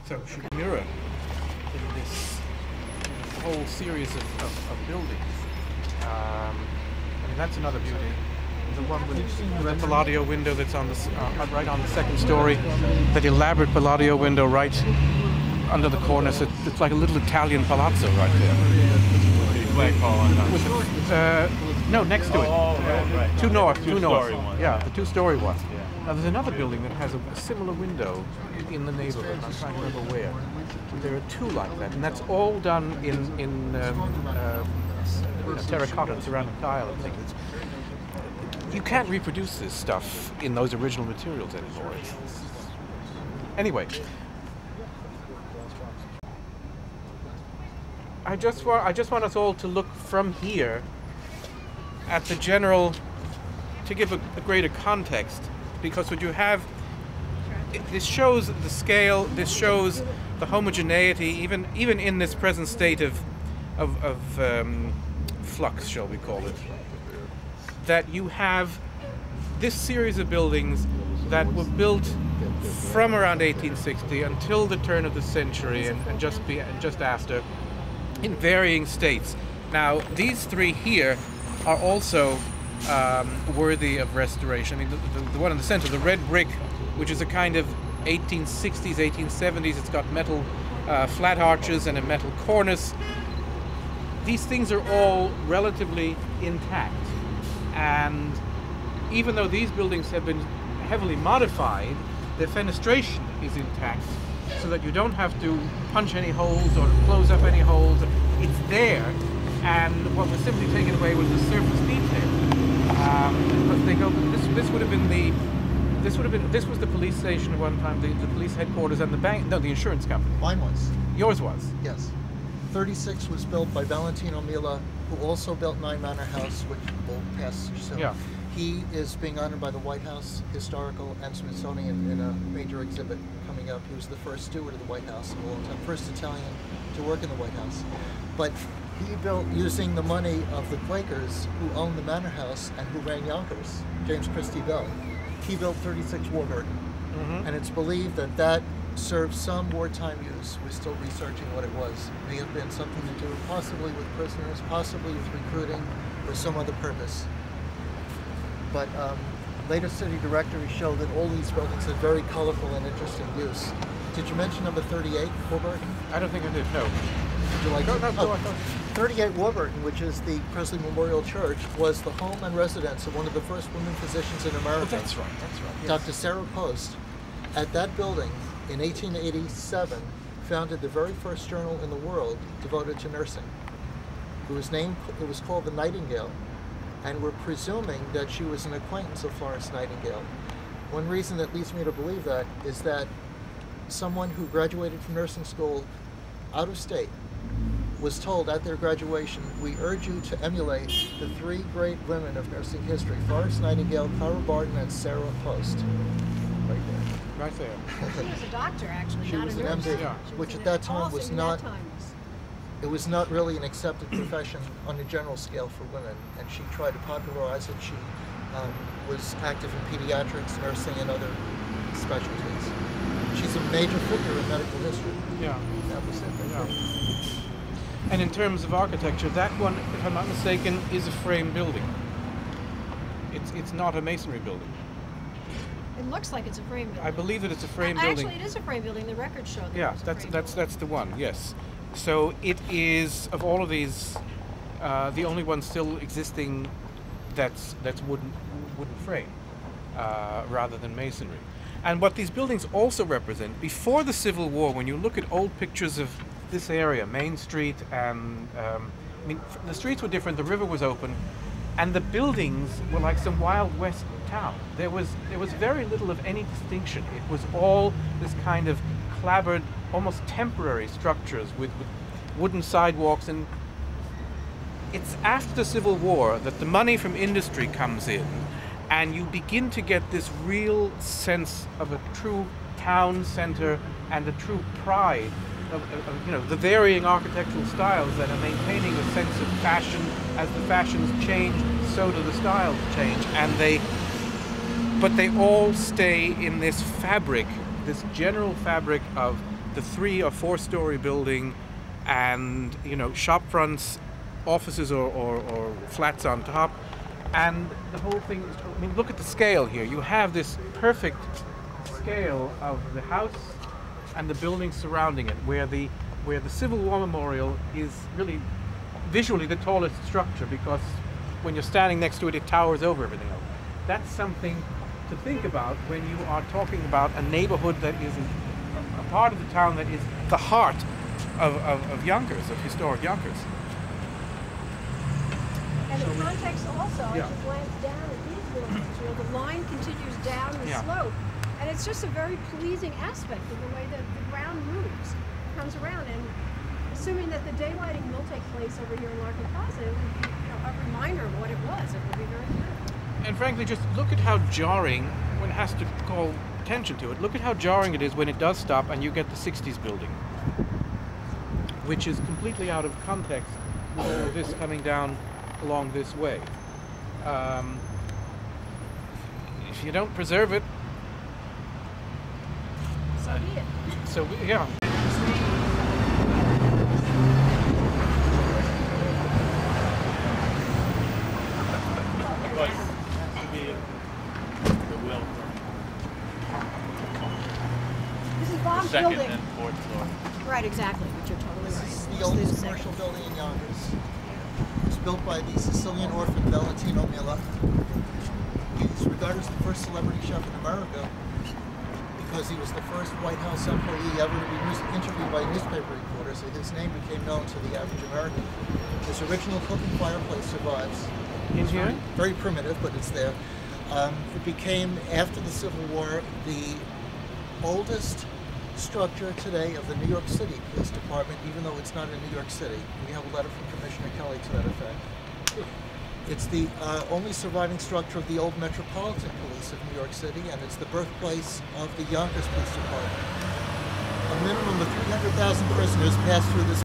So should mirror in this whole series of buildings. I mean, that's another beauty. The one with the Palladio window that's on the right on the second story, that elaborate Palladio window right under the cornice. It's like a little Italian palazzo right there. No, next to it. Right. Two north. One. Yeah, the two-story one. Now there's another building that has a similar window in the neighborhood. I'm trying to remember where. There are two like that, and that's all done in terracotta, ceramic tile and things. You can't reproduce this stuff in those original materials anymore. Anyway, I just want us all to look from here at the general, to give a greater context, because what you have, this shows the scale, this shows the homogeneity, even in this present state of flux, shall we call it, that you have this series of buildings that were built from around 1860 until the turn of the century and just after, in varying states. Now, these three here are also worthy of restoration. I mean, the one in the center, the red brick, which is a kind of 1860s, 1870s, it's got metal flat arches and a metal cornice. These things are all relatively intact. And even though these buildings have been heavily modified, their fenestration is intact, so that you don't have to punch any holes or close up any holes. It's there, and what was simply taken away was the surface detail. Because they go, this was the police station at one time, the police headquarters, and the bank. No, the insurance company. Mine was. Yours was. Yes. 36 was built by Valentino Mila, who also built Nine Manor House, which will pass soon. Yeah. He is being honored by the White House, Historical, and Smithsonian in a major exhibit coming up. He was the first steward of the White House in a long time, first Italian to work in the White House. But he built using the money of the Quakers who owned the Manor House and who ran Yonkers, James Christie Bell. He built 36 Warburton. And it's believed that that served some wartime use. We're still researching what it was. It may have been something to do possibly with prisoners, possibly with recruiting, or some other purpose. But later city directories show that all these buildings had very colorful and interesting use. Did you mention number 38, Warburton? I don't think I did, no. Would you like to? No, 38 Warburton, which is the Presley Memorial Church, was the home and residence of one of the first women physicians in America. Oh, that's right. Yes. Dr. Sarah Post. At that building, in 1887, founded the very first journal in the world devoted to nursing. It was called The Nightingale, and we're presuming that she was an acquaintance of Florence Nightingale. One reason that leads me to believe that is that someone who graduated from nursing school out of state was told at their graduation, "We urge you to emulate the three great women of nursing history, Florence Nightingale, Clara Barton, and Sarah Post." Right there. Right there. She was a doctor, actually, She not was a an nurse. MD, Yeah. which at that time was not, That time it was not really an accepted profession on a general scale for women, and she tried to popularize it. She was active in pediatrics, nursing, and other specialties. She's a major figure in medical history. Yeah. That was it. Yeah. And in terms of architecture, that one, if I'm not mistaken, is a frame building. It's not a masonry building. It looks like it's a frame building. I believe that it's a frame building. Actually, it is a frame building. The records show that Yeah, it's a frame that's the one. Yes. So it is, of all of these, the only one still existing that's wooden frame rather than masonry. And what these buildings also represent, before the Civil War, when you look at old pictures of this area, Main Street, and I mean, the streets were different, the river was open, and the buildings were like some Wild West town. There was very little of any distinction. It was all this kind of clabbered, almost temporary structures with wooden sidewalks, and it's after the Civil War that the money from industry comes in, and you begin to get this real sense of a true town center and a true pride of the varying architectural styles that are maintaining a sense of fashion. As the fashions change, so do the styles change, but they all stay in this fabric, this general fabric of the 3 or 4 story building, and shop fronts, offices or flats on top, and the whole thing is, I mean, look at the scale here. You have this perfect scale of the house and the buildings surrounding it, where the Civil War Memorial is really visually the tallest structure, because when you're standing next to it, it towers over everything else. That's something to think about when you are talking about a neighborhood that is a part of the town that is the heart of Yonkers, of historic Yonkers. And the context also, Yeah. as you glance down at these buildings, the line continues down the Yeah. slope. And it's just a very pleasing aspect of the way that the ground moves, comes around. And assuming that the daylighting will take place over here in Larkin Plaza, it would be a reminder of what it was. It would be very good. And frankly, just look at how jarring, one has to call attention to it, look at how jarring it is when it does stop and you get the 60s building, which is completely out of context with all of this coming down along this way. If you don't preserve it, So be it. so yeah. This is Bob's Second building. and fourth floor. Right, exactly, but you're totally right. This is It's the oldest second. commercial building in Yonkers. It was built by the Sicilian orphan Valentino Milla. He's regarded as the first celebrity chef in America because he was the first White House employee ever to be interviewed by a newspaper reporter, so his name became known to the average American. His original cooking fireplace survives. In here? Very primitive, but it's there. It became, after the Civil War, the oldest structure today of the New York City Police Department, even though it's not in New York City. We have a letter from Commissioner Kelly to that effect. It's the only surviving structure of the old Metropolitan Police of New York City, and it's the birthplace of the Yonkers Police Department. A minimum of 300,000 prisoners passed through this